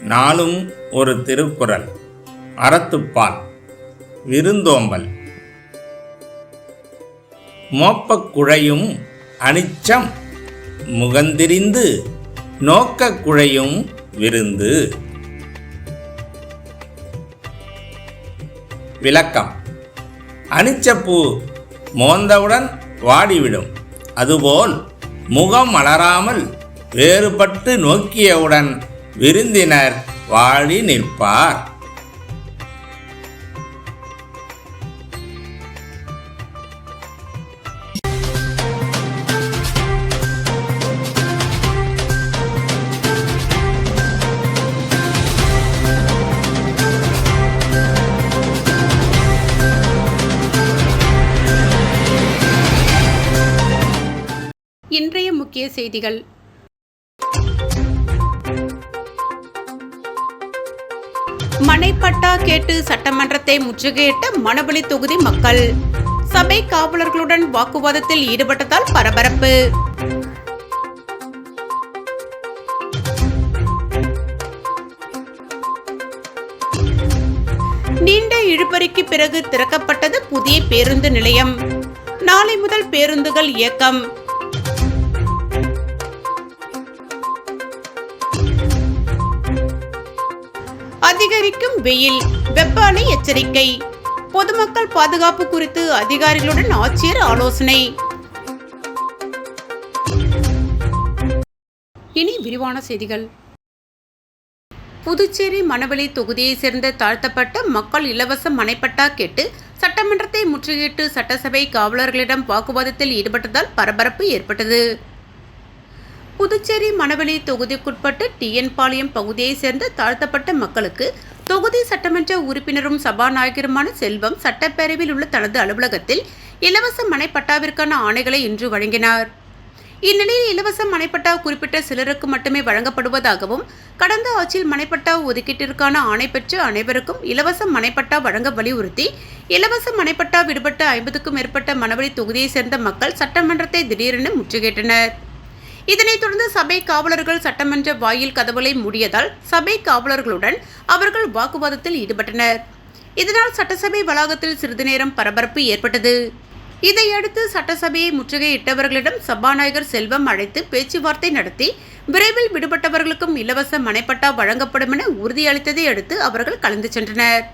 நாளும் ஒரு திருக்குறள். அறத்துப்பால். விருந்தோம்பல். மோப்பக் குழையும் அனிச்சம் முகந்திரிந்து நோக்கக் குழையும் விருந்து. விளக்கம். அனிச்சப்பூ மோந்தவுடன் வாடிவிடும். அதுபோல் முகம் மலராமல் வேறுபட்டு நோக்கியவுடன் விருந்தினர் வாடி நிற்பார். இன்றைய முக்கிய செய்திகள். மனைப்பட்டா கேட்டு சட்டமன்றத்தை முற்றுகையிட்ட மணவெளி தொகுதி மக்கள். சபை காவலர்களுடன் வாக்குவாதத்தில் ஈடுபட்டதால் பரபரப்பு. நீண்ட இழுபறிக்கு பிறகு திறக்கப்பட்டது புதிய பேருந்து நிலையம். நாளை முதல் பேருந்துகள் இயக்கம். அதிகரிக்கும் வெயில், வெப்ப அலை எச்சரிக்கை. பொதுமக்கள் பாதுகாப்பு குறித்து அதிகாரிகளுடன் ஆட்சியர் ஆலோசனை. இனி விரிவான செய்திகள். புதுச்சேரி மணவெளி தொகுதியை சேர்ந்த தாழ்த்தப்பட்ட மக்கள் இலவச மனைப்பட்டா கேட்டு சட்டமன்றத்தை முற்றுகையிட்டு சட்டசபை காவலர்களிடம் வாக்குவாதத்தில் ஈடுபட்டதால் பரபரப்பு ஏற்பட்டது. புதுச்சேரி மணவெளி தொகுதிக்குட்பட்ட டிஎன் பாளையம் பகுதியை சேர்ந்த தாழ்த்தப்பட்ட மக்களுக்கு தொகுதி சட்டமன்ற உறுப்பினரும் சபாநாயகருமான செல்வம் சட்டப்பேரவையில் உள்ள தனது அலுவலகத்தில் இலவச மனைப்பட்டாவிற்கான ஆணைகளை இன்று வழங்கினார். இந்நிலையில் இலவச மனைப்பட்டா குறிப்பிட்ட சிலருக்கு மட்டுமே வழங்கப்படுவதாகவும் கடந்த ஆட்சியில் மனைப்பட்டா ஒதுக்கீட்டிற்கான ஆணை பெற்று அனைவருக்கும் இலவச மனைப்பட்டா வழங்க வலியுறுத்தி இலவச மனைப்பட்டா விடுபட்ட 50க்கும் மேற்பட்ட மணவெளி தொகுதியை சேர்ந்த மக்கள் சட்டமன்றத்தை திடீரென முற்றுகையிட்டனர். இதனைத் தொடர்ந்து சபை காவலர்கள் சட்டமன்ற வாயில் கதவுகளை மூடியதால் சபை காவலர்களுடன் அவர்கள் வாக்குவாதத்தில் ஈடுபட்டனர். இதனால் சட்டசபை வளாகத்தில் சிறிது நேரம் பரபரப்பு ஏற்பட்டது. இதையடுத்து சட்டசபையை முற்றுகையிட்டவர்களிடம் சபாநாயகர் செல்வம் அழைத்து பேச்சுவார்த்தை நடத்தி விரைவில் விடுபட்டவர்களுக்கும் இலவச மனைப்பட்டா வழங்கப்படும் என உறுதியளித்ததை அடுத்து அவர்கள் கலந்து சென்றனர்.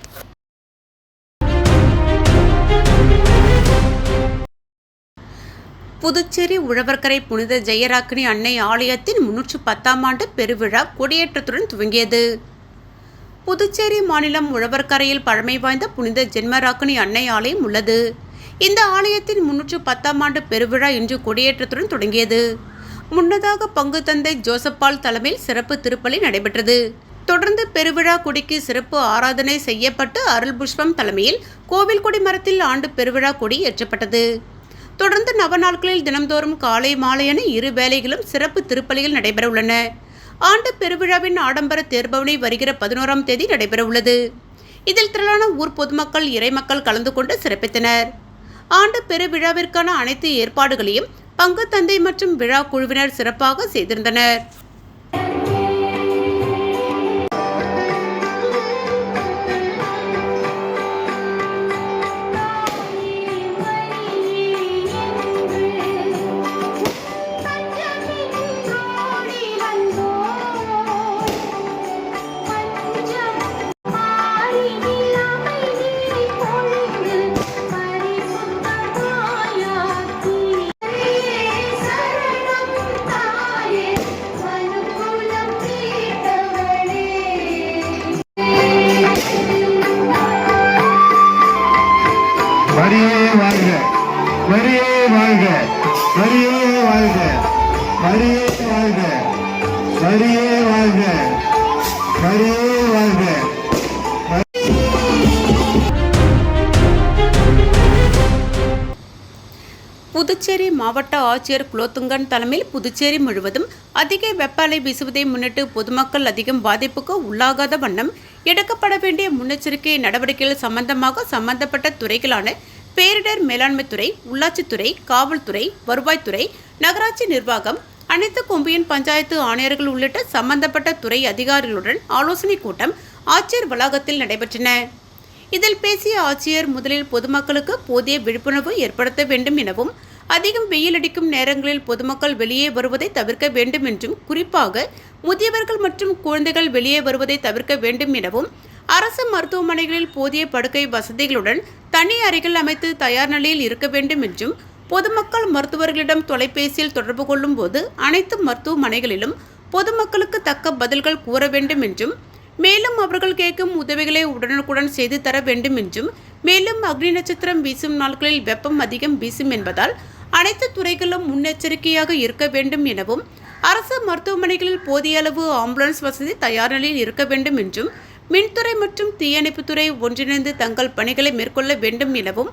புதுச்சேரி உழவர்கரை புனித ஜெயராக்கினி அன்னை ஆலயத்தின் 310ஆம் ஆண்டு பெருவிழா கொடியேற்றத்துடன் துவங்கியது. புதுச்சேரி மாநிலம் உழவர்கரையில் பழமை வாய்ந்த புனித ஜென்மராக்கினி அன்னை ஆலயம் உள்ளது. இந்த ஆலயத்தின் 310ஆம் ஆண்டு பெருவிழா இன்று கொடியேற்றத்துடன் தொடங்கியது. முன்னதாக பங்கு தந்தை ஜோசப்பால் தலைமையில் சிறப்பு திருப்பலி நடைபெற்றது. தொடர்ந்து பெருவிழா கொடிக்கு சிறப்பு ஆராதனை செய்யப்பட்டு அருள் புஷ்பம் தலைமையில் கோவில் கொடி மரத்தில் ஆண்டு பெருவிழா கொடி ஏற்றப்பட்டது. தொடர்ந்து நவநாட்களில் தினம்தோறும் காலை மாலை என இரு வேளைகளும் சிறப்பு திருப்பலிகள் நடைபெற உள்ளன. ஆண்டு பெருவிழாவின் ஆடம்பர தேர்பவனி வருகிற 11ஆம் தேதி நடைபெற உள்ளது. இதில் திரளான ஊர் பொதுமக்கள் இறைமக்கள் கலந்து கொண்டு சிறப்பித்தனர். ஆண்டு பெருவிழாவிற்கான அனைத்து ஏற்பாடுகளையும் பங்கு தந்தை மற்றும் விழா குழுவினர் சிறப்பாக செய்திருந்தனர். மரியே வாழ்க, மரியே வாழ்க, மரியே வாழ்க, மரியே வாழ்க, மரியே வாழ்க, மரியே வாழ்க. புதுச்சேரி மாவட்ட ஆட்சியர் குலோத்துங்கன் தலைமையில் புதுச்சேரி முழுவதும் அதிக வெப்ப அலை வீசுவதை முன்னிட்டு பொதுமக்கள் அதிகம் பாதிப்புக்கு உள்ளாகாத வண்ணம் எடுக்கப்பட வேண்டிய முன்னெச்சரிக்கை நடவடிக்கைகள் சம்பந்தமாக சம்பந்தப்பட்ட துறைகளான பேரிடர் மேலாண்மை துறை, உள்ளாட்சித்துறை, காவல்துறை, வருவாய்த்துறை, நகராட்சி நிர்வாகம், அனைத்து கொம்பியன் பஞ்சாயத்து ஆணையர்கள் உள்ளிட்ட சம்பந்தப்பட்ட துறை அதிகாரிகளுடன் ஆலோசனைக் கூட்டம் ஆட்சியர் வளாகத்தில் நடைபெற்றன. இதில் பேசிய ஆட்சியர் முதலில் பொதுமக்களுக்கு போதிய விழிப்புணர்வு ஏற்படுத்த வேண்டும் எனவும், அதிகம் வெயில் அடிக்கும் நேரங்களில் பொதுமக்கள் வெளியே வருவதை தவிர்க்க வேண்டும் என்றும், குறிப்பாக முதியவர்கள் மற்றும் குழந்தைகள் வெளியே வருவதை தவிர்க்க வேண்டும் எனவும், அரசு மருத்துவமனைகளில் போதிய படுக்கை வசதிகளுடன் தனி அறைகள் அமைத்து தயார் நிலையில் இருக்க வேண்டும் என்றும், பொதுமக்கள் மருத்துவர்களிடம் தொலைபேசியில் தொடர்பு கொள்ளும் போது அனைத்து மருத்துவமனைகளிலும் பொதுமக்களுக்கு தக்க பதில்கள் கூற வேண்டும் என்றும், மேலும் அவர்கள் கேட்கும் உதவிகளை உடனுக்குடன் செய்து தர வேண்டும் என்றும், மேலும் அக்னி நட்சத்திரம் வீசும் நாட்களில் வெப்பம் அதிகம் வீசும் என்பதால் அனைத்து துறைகளும் முன்னெச்சரிக்கையாக இருக்க வேண்டும் எனவும், அரசு மருத்துவமனைகளில் போதிய அளவு ஆம்புலன்ஸ் வசதி தயார் நிலையில் இருக்க வேண்டும் என்றும், மின்துறை மற்றும் தீயணைப்புத்துறை ஒன்றிணைந்து தங்கள் பணிகளை மேற்கொள்ள வேண்டும் எனவும்,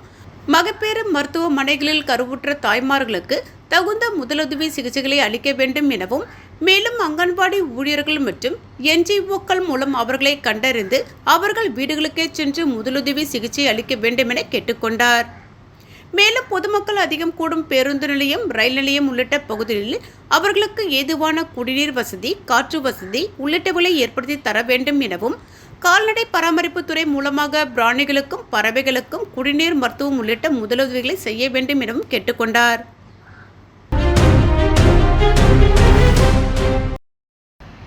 மகப்பேறு மருத்துவமனைகளில் கருவுற்ற தாய்மார்களுக்கு தகுந்த முதலுதவி சிகிச்சைகளை அளிக்க வேண்டும் எனவும், மேலும் அங்கன்வாடி ஊழியர்கள் மற்றும் NGOக்கள் மூலம் அவர்களை கண்டறிந்து அவர்கள் வீடுகளுக்கே சென்று முதலுதவி சிகிச்சை அளிக்க வேண்டும் என கேட்டுக்கொண்டார். மேலும் பொதுமக்கள் அதிகம் கூடும் பேருந்து நிலையம், ரயில் நிலையம் உள்ளிட்ட பகுதிகளில் அவர்களுக்கு ஏதுவான குடிநீர் வசதி, காற்று வசதி உள்ளிட்டவைகளை ஏற்படுத்தி தர வேண்டும் எனவும், கால்நடை பராமரிப்பு துறை மூலமாக பிராணிகளுக்கும் பறவைகளுக்கும் குடிநீர், மருத்துவம் உள்ளிட்ட முதலுதவிகளை செய்ய வேண்டும் எனவும் கேட்டுக்கொண்டார்.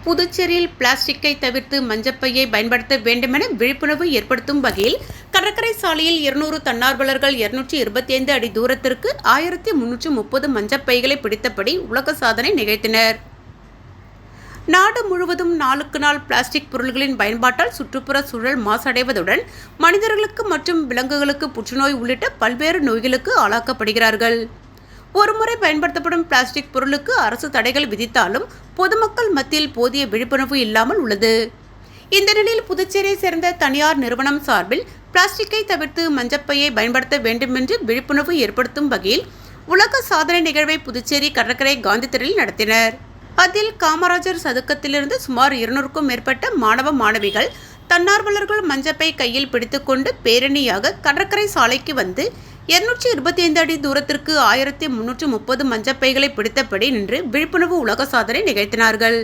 புதுச்சேரியில் பிளாஸ்டிக்கை தவிர்த்து மஞ்சப்பையை பயன்படுத்த வேண்டுமென விழிப்புணர்வு ஏற்படுத்தும் வகையில் கடற்கரை சாலையில் 200 தன்னார்வலர்கள் 225 அடி தூரத்திற்கு 1330 மஞ்சப்பைகளை பிடித்தபடி உலக சாதனை நிகழ்த்தினர். நாடு முழுவதும் நாளுக்கு நாள் பிளாஸ்டிக் பொருட்களின் பயன்பாட்டால் சுற்றுப்புற சூழல் மாசடைவதுடன் மனிதர்களுக்கு மற்றும் விலங்குகளுக்கு புற்றுநோய் உள்ளிட்ட பல்வேறு நோய்களுக்கு ஆளாக்கப்படுகிறார்கள். ஒருமுறை பயன்படுத்தப்படும் பிளாஸ்டிக் பொருளுக்கு அரசு தடைகள் விதித்தாலும் பொதுமக்கள் மத்தியில் போதிய விழிப்புணர்வு இல்லாமல் உள்ளது. இந்த நிலையில் புதுச்சேரியை சேர்ந்த தனியார் நிறுவனம் சார்பில் பிளாஸ்டிக்கை தவிர்த்து மஞ்சப்பையை பயன்படுத்த வேண்டும் என்று விழிப்புணர்வு ஏற்படுத்தும் வகையில் உலக சாதனை நிகழ்வை புதுச்சேரி கடற்கரை காந்தி திடலில் நடத்தினர். அதில் காமராஜர் சதுக்கத்திலிருந்து சுமார் 200க்கும் மேற்பட்ட மாணவ மாணவிகள் தன்னார்வலர்கள் மஞ்சப்பை கையில் பிடித்துக்கொண்டு பேரணியாக கடற்கரை சாலைக்கு வந்து 225 அடி தூரத்திற்கு 1330 மஞ்சப்பைகளை பிடித்தபடி நின்று விழிப்புணர்வு உலக சாதனை நிகழ்த்தினார்கள்.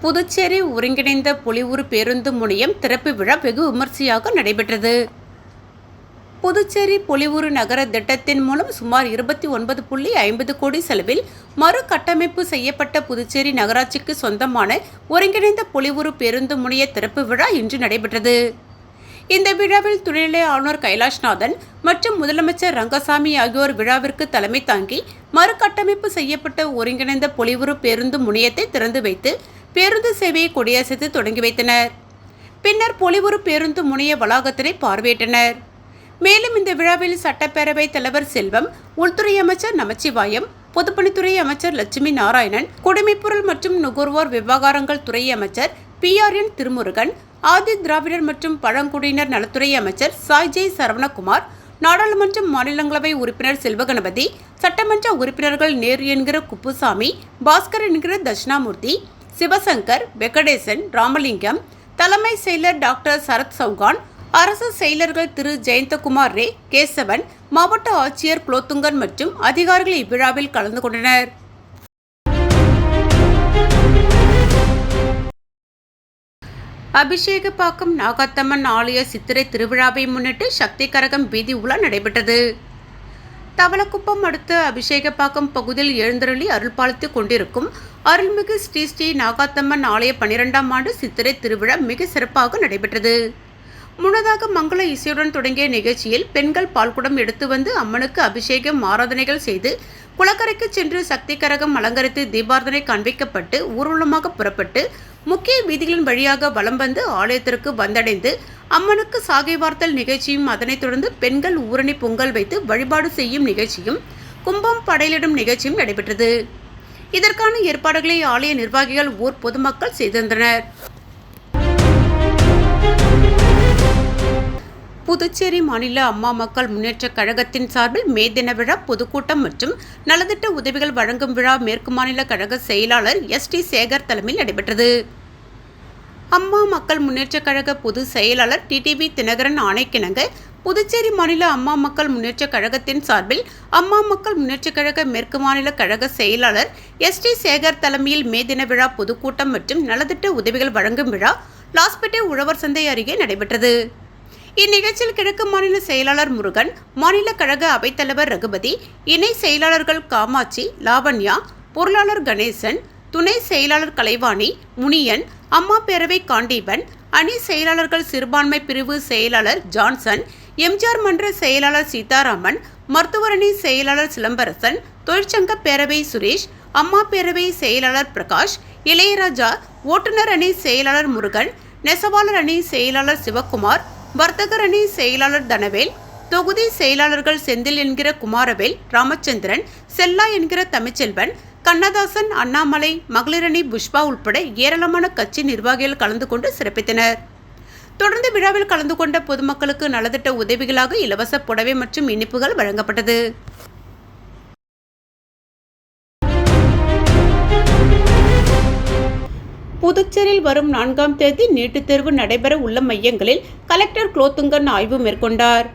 புதுச்சேரி ஒருங்கிணைந்த பொலிவுறு பேருந்து முனையம் திறப்பு விழா வெகு விமர்சையாக நடைபெற்றது. புதுச்சேரி பொலிவுறு நகர திட்டத்தின் மூலம் சுமார் 29.50 கோடி செலவில் மறு கட்டமைப்பு செய்யப்பட்ட புதுச்சேரி நகராட்சிக்கு சொந்தமான ஒருங்கிணைந்த பொலிவுறு பேருந்து முனைய திறப்பு விழா இன்று நடைபெற்றது. இந்த விழாவில் துணைநிலை ஆளுநர் கைலாஷ்நாதன் மற்றும் முதலமைச்சர் ரங்கசாமி ஆகியோர் விழாவிற்கு தலைமை தாங்கி மறுகட்டமைப்பு செய்யப்பட்ட ஒருங்கிணைந்த பொலிவுறு பேருந்து முனையத்தை திறந்து வைத்து பேருந்து சேவையை கொடியசைத்து தொடங்கி வைத்தனர். பின்னர் பொலிவுறு பேருந்து முனைய வளாகத்தினை பார்வையிட்டனர். மேலும் இந்த விழாவில் சட்டப்பேரவைத் தலைவர் செல்வம், உள்துறை அமைச்சர் நமச்சிவாயம், பொதுப்பணித்துறை அமைச்சர் லட்சுமி நாராயணன், குடிமைப்பொருள் மற்றும் நுகர்வோர் விவகாரங்கள் துறை அமைச்சர் PRN திருமுருகன், ஆதி திராவிடர் மற்றும் பழங்குடியினர் நலத்துறை அமைச்சர் சாய்ஜெய் சரவணகுமார், நாடாளுமன்ற மாநிலங்களவை உறுப்பினர் செல்வகணபதி, சட்டமன்ற உறுப்பினர்கள் நேரு என்கிற குப்புசாமி, பாஸ்கர் என்கிற தட்சிணாமூர்த்தி, சிவசங்கர், வெங்கடேசன், ராமலிங்கம், தலைமை செயலர் டாக்டர் சரத் சௌகான், அரசு செயலர்கள் திரு ஜெயந்தகுமார் ரே, கேசவன், மாவட்ட ஆட்சியர் குலோத்துங்கன் மற்றும் அதிகாரிகள் இவ்விழாவில் கலந்து கொண்டனர். அபிஷேகப்பாக்கம் நாகாத்தம்மன் ஆலய சித்திரை திருவிழாவை முன்னிட்டு சக்தி கரகம் வீதி உலா நடைபெற்றது. தவளக்குப்பம் அடுத்த அபிஷேகப்பாக்கம் பகுதியில் எழுந்தருளி அருள்பாலித்துக் கொண்டிருக்கும் அருள்மிகு ஸ்ரீ ஸ்ரீ நாகாத்தம்மன் ஆலய 12ஆம் ஆண்டு சித்திரை திருவிழா மிக சிறப்பாக நடைபெற்றது. முன்னதாக மங்கள இசையுடன் தொடங்கிய நிகழ்ச்சியில் பெண்கள் பால்குடம் எடுத்து வந்து அம்மனுக்கு அபிஷேகம் ஆராதனைகள் செய்து குளக்கரைக்கு சென்று சக்தி கரகம் அலங்கரித்து தீபாராதனை காண்பிக்கப்பட்டு ஊர்வலமாக புறப்பட்டு முக்கிய வீதிகளின் வழியாக வலம் வந்து ஆலயத்திற்கு வந்தடைந்து அம்மனுக்கு சாகை வார்த்தல் நிகழ்ச்சியும், அதனைத் தொடர்ந்து பெண்கள் ஊரணி பொங்கல் வைத்து வழிபாடு செய்யும் நிகழ்ச்சியும், கும்பம் படையிலிடும் நிகழ்ச்சியும் நடைபெற்றது. இதற்கான ஏற்பாடுகளை ஆலய நிர்வாகிகள், ஊர் பொதுமக்கள் செய்திருந்தனர். புதுச்சேரி மாநில அம்மா மக்கள் முன்னேற்றக் கழகத்தின் சார்பில் மே தின விழா பொதுக்கூட்டம் மற்றும் நலத்திட்ட உதவிகள் வழங்கும் விழா மேற்கு மாநில கழக செயலாளர் ST சேகர் தலைமையில் நடைபெற்றது. அம்மா மக்கள் முன்னேற்றக் கழக பொது செயலாளர் TTV தினகரன் ஆணைக்கிணங்க புதுச்சேரி மாநில அம்மா மக்கள் முன்னேற்றக் கழகத்தின் சார்பில் அம்மா மக்கள் முன்னேற்றக் கழக மேற்கு மாநில கழக செயலாளர் ST சேகர் தலைமையில் மே தின விழா பொதுக்கூட்டம் மற்றும் நலத்திட்ட உதவிகள் வழங்கும் விழா லாஸ்பேட்டை உழவர் சந்தை அருகே நடைபெற்றது. இந்நிகழ்ச்சியில் கிழக்கு மாநில செயலாளர் முருகன், மாநில கழக அவைத்தலைவர் ரகுபதி, இணை செயலாளர்கள் காமாட்சி, லாவண்யா, பொருளாளர் கணேசன், துணை செயலாளர் கலைவாணி, முனியன், அம்மா பேரவை காண்டீபன், அணி செயலாளர்கள் சிறுபான்மை பிரிவு செயலாளர் ஜான்சன், எம்ஜிஆர் மன்ற செயலாளர் சீதாராமன், மருத்துவர் அணி செயலாளர் சிலம்பரசன், தொழிற்சங்க பேரவை சுரேஷ், அம்மா பேரவை செயலாளர் பிரகாஷ், இளையராஜா, ஓட்டுநர் அணி செயலாளர் முருகன், நெசவாளர் அணி செயலாளர் சிவக்குமார், வர்த்தகர் அணி செயலாளர் தனவேல், தொகுதி செயலாளர்கள் செந்தில் என்கிற குமாரவேல், ராமச்சந்திரன், செல்லா என்கிற தமிழ்ச்செல்வன், கண்ணதாசன், அண்ணாமலை, மகளிரணி புஷ்பா உட்பட ஏராளமான கட்சி நிர்வாகிகள் கலந்து கொண்டு சிறப்பித்தனர். தொடர்ந்து விழாவில் கலந்து கொண்ட பொதுமக்களுக்கு நலத்திட்ட உதவிகளாக இலவச புடவை மற்றும் இனிப்புகள் வழங்கப்பட்டது. புதுச்சேரியில் வரும் 4ஆம் தேதி நீட்டுத் தேர்வு நடைபெற உள்ள மையங்களில் கலெக்டர் குலோத்துங்கன் ஆய்வு மேற்கொண்டார்.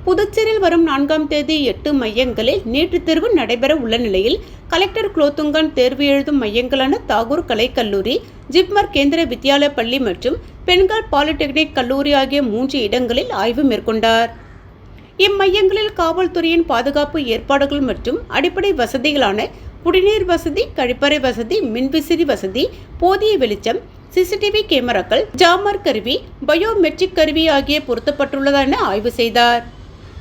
புதுச்சேரியில் வரும் 4ஆம் தேதி 8 மையங்களில் நீட்டுத் தேர்வு நடைபெற உள்ள நிலையில் கலெக்டர் குலோத்துங்கன் தேர்வு எழுதும் மையங்களான தாகூர் கலைக்கல்லூரி, ஜிப்மர் கேந்திர வித்யாலய பள்ளி மற்றும் பெண்கள் பாலிடெக்னிக் கல்லூரி ஆகிய 3 இடங்களில் ஆய்வு மேற்கொண்டார். இம்மையங்களில் காவல்துறையின் பாதுகாப்பு ஏற்பாடுகள் மற்றும் அடிப்படை வசதிகளான குடிநீர் வசதி, கழிப்பறை வசதி, மின்விசிறி வசதி, போதிய வெளிச்சம், CCTV கேமராக்கள், ஜாமர் கருவி, பயோமெட்ரிக் கருவி ஆகிய பொருத்தப்பட்டுள்ளதா என ஆய்வு செய்தார்.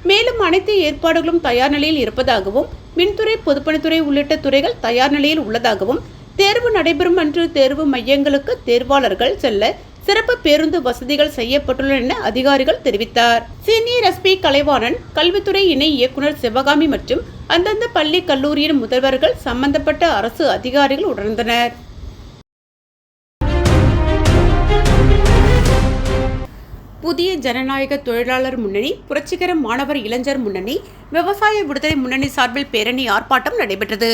மேலும் அனைத்து ஏற்பாடுகளும் தயார் நிலையில் இருப்பதாகவும், மின்துறை, பொதுப்பணித்துறை உள்ளிட்ட துறைகள் தயார் நிலையில் உள்ளதாகவும், தேர்வு நடைபெறும் அன்று தேர்வு மையங்களுக்கு தேர்வாளர்கள் செல்ல சிறப்பு பேருந்து வசதிகள் செய்யப்பட்டுள்ளன என அதிகாரிகள் தெரிவித்தார். சீனியர் SP கலைவாணன், கல்வித்துறை இணை இயக்குநர் சிவகாமி மற்றும் அந்தந்த பள்ளி கல்லூரியின் முதல்வர்கள், சம்பந்தப்பட்ட அரசு அதிகாரிகள் உணர்ந்தனர். புதிய ஜனநாயக தொழிலாளர் முன்னணி, புரட்சிகர மாணவர் இளைஞர் முன்னணி, விவசாய விடுதலை முன்னணி சார்பில் பேரணி ஆர்ப்பாட்டம் நடைபெற்றது.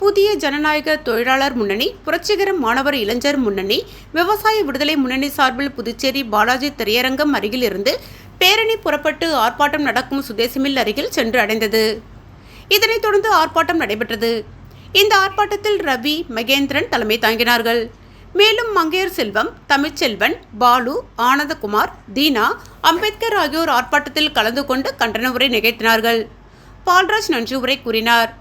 புதிய ஜனநாயக தொழிலாளர் முன்னணி, புரட்சிகர மாணவர் இளைஞர் முன்னணி, விவசாய விடுதலை முன்னணி சார்பில் புதுச்சேரி பாலாஜி திரையரங்கம் அருகில் இருந்து பேரணி புறப்பட்டு ஆர்ப்பாட்டம் நடக்கும் சுதேசி மில் அருகில் சென்று அடைந்தது. இதனைத் தொடர்ந்து ஆர்ப்பாட்டம் நடைபெற்றது. இந்த ஆர்ப்பாட்டத்தில் ரவி, மகேந்திரன் தலைமை தாங்கினார்கள். மேலும் மங்கையர் செல்வம், தமிழ்ச்செல்வன், பாலு, ஆனந்தகுமார், தீனா, அம்பேத்கர் ஆகியோர் ஆர்ப்பாட்டத்தில் கலந்து கொண்டு கண்டன உரை நிகழ்த்தினார்கள். பால்ராஜ் நன்றி உரை கூறினார்.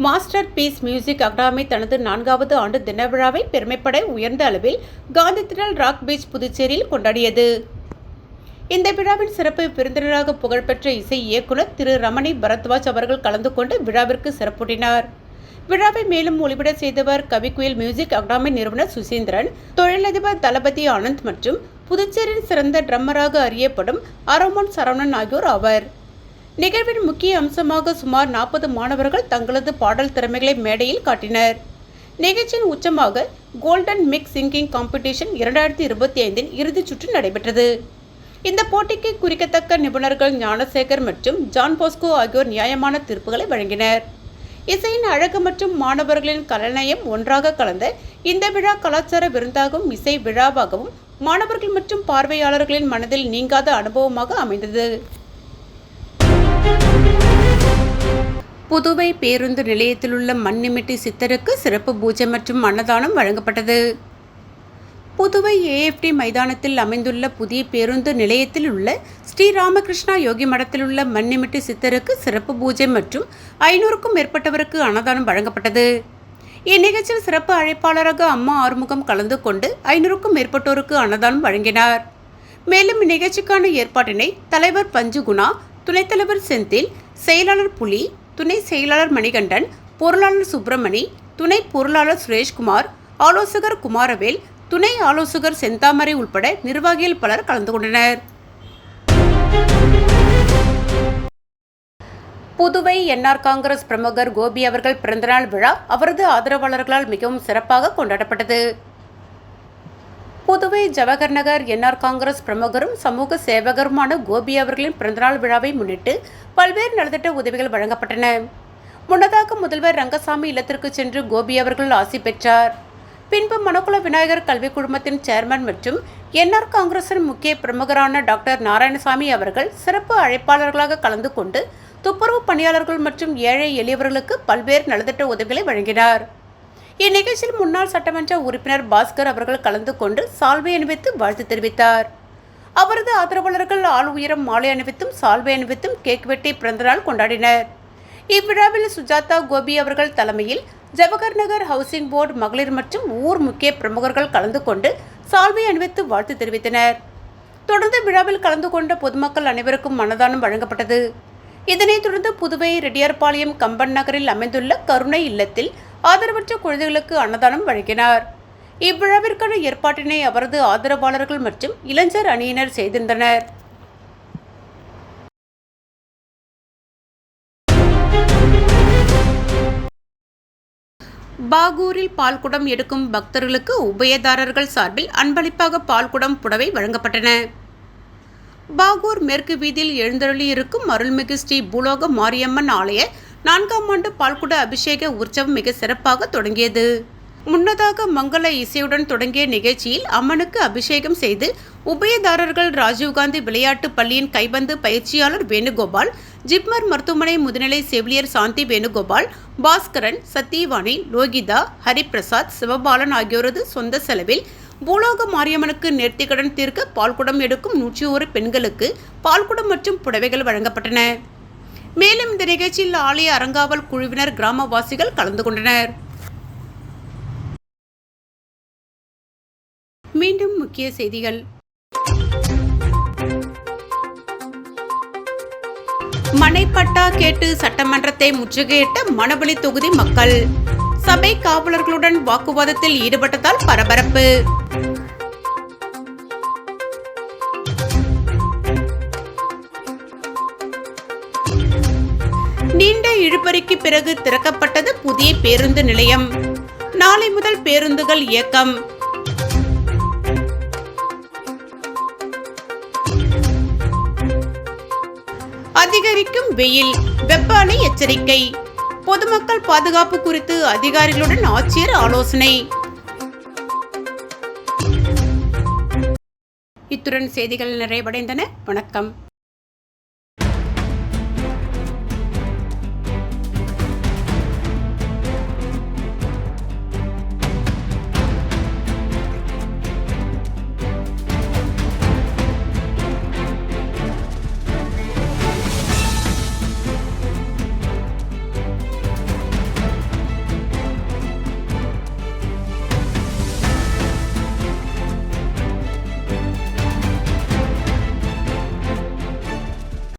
மாஸ்டர் பீஸ் மியூசிக் அகாடமி தனது 4வது ஆண்டு தின விழாவை பெருமைப்பட உயர்ந்த அளவில் காந்தி திடல் ராக் பீச் புதுச்சேரியில் கொண்டாடியது. இந்த விழாவின் சிறப்பு விருந்தினராக புகழ்பெற்ற இசை இயக்குனர் திரு ரமணி பரத்வாஜ் அவர்கள் கலந்து கொண்டு விழாவிற்கு சிறப்புற்றினார். விழாவை மேலும் ஒளிபட செய்தவர் கவிக்குயில் மியூசிக் அகாடமி நிறுவனர் சுசீந்திரன், தொழிலதிபர் தளபதி ஆனந்த் மற்றும் புதுச்சேரியின் சிறந்த ட்ரம்மராக அறியப்படும் அரோமன் சரவணன் ஆகியோர் ஆவர். நிகழ்வின் முக்கிய அம்சமாக சுமார் 40 மாணவர்கள் தங்களது பாடல் திறமைகளை மேடையில் காட்டினர். நிகழ்ச்சியின் உச்சமாக கோல்டன் மிக்ஸ் சிங்கிங் காம்படிஷன் 2025 இறுதிச் சுற்று நடைபெற்றது. இந்த போட்டிக்கு குறிக்கத்தக்க நிபுணர்கள் ஞானசேகர் மற்றும் ஜான் போஸ்கோ ஆகியோர் நியாயமான தீர்ப்புகளை வழங்கினர். இசையின் அழகு மற்றும் மாணவர்களின் கலைநயம் ஒன்றாக கலந்த இந்த விழா கலாச்சார விருந்தாகவும் இசை விழாவாகவும் மாணவர்கள் மற்றும் பார்வையாளர்களின் மனதில் நீங்காத அனுபவமாக அமைந்தது. புதுவை பேருந்து நிலையத்தில் உள்ள மண்ணிமிட்டி சித்தருக்கு சிறப்பு பூஜை மற்றும் அன்னதானம் வழங்கப்பட்டது. புதுவை AFD மைதானத்தில் அமைந்துள்ள புதிய பேருந்து நிலையத்தில் உள்ள ஸ்ரீராமகிருஷ்ணா யோகி மடத்தில் உள்ள மண்ணிமிட்டி சித்தருக்கு சிறப்பு பூஜை மற்றும் 500க்கும் மேற்பட்டவருக்கு அன்னதானம் வழங்கப்பட்டது. இந்நிகழ்ச்சியில் சிறப்பு அழைப்பாளராக அம்மா ஆறுமுகம் கலந்து கொண்டு 500க்கும் மேற்பட்டோருக்கு அன்னதானம் வழங்கினார். மேலும் இந்நிகழ்ச்சிக்கான ஏற்பாட்டினை தலைவர் பஞ்சுகுணா, துணைத் தலைவர் செந்தில், செயலாளர் புலி, துணை செயலாளர் மணிகண்டன், பொருளாளர் சுப்பிரமணி, துணை பொருளாளர் சுரேஷ்குமார், ஆலோசகர் குமாரவேல், துணை ஆலோசகர் செந்தாமரை உள்பட நிர்வாகிகள் பலர் கலந்து கொண்டனர். புதுவை NR காங்கிரஸ் பிரமுகர் கோபி அவர்கள் பிறந்தநாள் விழா அவரது ஆதரவாளர்களால் மிகவும் சிறப்பாக கொண்டாடப்பட்டது. புதுவை ஜவஹர் நகர் என்ஆர் காங்கிரஸ் பிரமுகரும் சமூக சேவகருமான கோபி அவர்களின் பிறந்தநாள் விழாவை முன்னிட்டு பல்வேறு நலத்திட்ட உதவிகள் வழங்கப்பட்டன. முன்னதாக முதல்வர் ரங்கசாமி இல்லத்திற்கு சென்று கோபி அவர்கள் ஆசி பெற்றார். பின்பு மணக்குள விநாயகர் கல்வி குழுமத்தின் சேர்மன் மற்றும் என்ஆர் காங்கிரசின் முக்கிய பிரமுகரான டாக்டர் நாராயணசாமி அவர்கள் சிறப்பு அழைப்பாளர்களாக கலந்து கொண்டு துப்புரவு பணியாளர்கள் மற்றும் ஏழை எளியவர்களுக்கு பல்வேறு நலத்திட்ட உதவிகளை வழங்கினார். இந்நிகழ்ச்சியில் முன்னாள் சட்டமன்ற உறுப்பினர் பாஸ்கர் அவர்கள் கலந்து கொண்டு சால்வை அணிவித்து வாழ்த்து தெரிவித்தார். அவரது ஆதரவாளர்கள் ஆள் உயரம் மாலை அணிவித்தும் சால்வை அணிவித்தும் கேக் வெட்டி பிறந்தநாள் கொண்டாடினர். இவ்விழாவில் சுஜாதா கோபி அவர்கள் தலைமையில் ஜவஹர் நகர் ஹவுசிங் போர்டு மகளிர் மற்றும் ஊர் முக்கிய பிரமுகர்கள் கலந்து கொண்டு சால்வை அணிவித்து வாழ்த்து தெரிவித்தனர். தொடர்ந்து விழாவில் கலந்து கொண்ட பொதுமக்கள் அனைவருக்கும் அன்னதானம் வழங்கப்பட்டது. இதனைத் தொடர்ந்து புதுவை ரெட்டியார்பாளையம் கம்பன் நகரில் அமைந்துள்ள கருணை இல்லத்தில் ஆதரவற்ற குழந்தைகளுக்கு அன்னதானம் வழங்கினார். இவ்விழாவிற்கான ஏற்பாட்டினை அவரது ஆதரவாளர்கள் மற்றும் இளைஞர் அணியினர் செய்திருந்தனர். பாகூரில் பால்குடம் எடுக்கும் பக்தர்களுக்கு உபயதாரர்கள் சார்பில் அன்பளிப்பாக பால்குடம் புடவை வழங்கப்பட்டன. பாகூர் மேற்கு வீதியில் எழுந்தருளி இருக்கும் அருள்மிகு ஸ்ரீ பூலோக மாரியம்மன் ஆலய 4ஆம் ஆண்டு பால்குட அபிஷேக உற்சவம் மிக சிறப்பாக தொடங்கியது. முன்னதாக மங்கள இசையுடன் தொடங்கிய நிகழ்ச்சியில் அம்மனுக்கு அபிஷேகம் செய்து உபயதாரர்கள் ராஜீவ்காந்தி விளையாட்டு பள்ளியின் கைபந்து பயிற்சியாளர் வேணுகோபால், ஜிப்மர் மருத்துவமனை முதுநிலை செவிலியர் சாந்தி வேணுகோபால், பாஸ்கரன், சத்தியவாணி, லோகிதா, ஹரிபிரசாத், சிவபாலன் ஆகியோரது சொந்த செலவில் பூலோக மாரியம்மனுக்கு நேர்த்திக்கடன் தீர்க்க பால்குடம் எடுக்கும் 101 பெண்களுக்கு பால்குடம் மற்றும் புடவைகள் வழங்கப்பட்டன. மேலும் இந்த நிகழ்ச்சியில் ஆலய அறங்காவல் குழுவினர், கிராமவாசிகள் கலந்து கொண்டனர். மீண்டும் முக்கிய செய்திகள். மனைப்பட்டா கேட்டு சட்டமன்றத்தை முற்றுகையிட்ட மணவெளி தொகுதி மக்கள். சபை காவலர்களுடன் வாக்குவாதத்தில் ஈடுபட்டதால் பரபரப்பு. நீண்ட இழுபறிக்கு பிறகு திறக்கப்பட்டது புதிய பேருந்து நிலையம். நாளை முதல் பேருந்துகள் இயக்கம். அதிகரிக்கும் வெயில், வெப்ப அலை எச்சரிக்கை. பொதுமக்கள் பாதுகாப்பு குறித்து அதிகாரிகளுடன் ஆட்சியர் ஆலோசனை. இத்துடன் செய்திகள் நிறைவடைந்தன. வணக்கம்.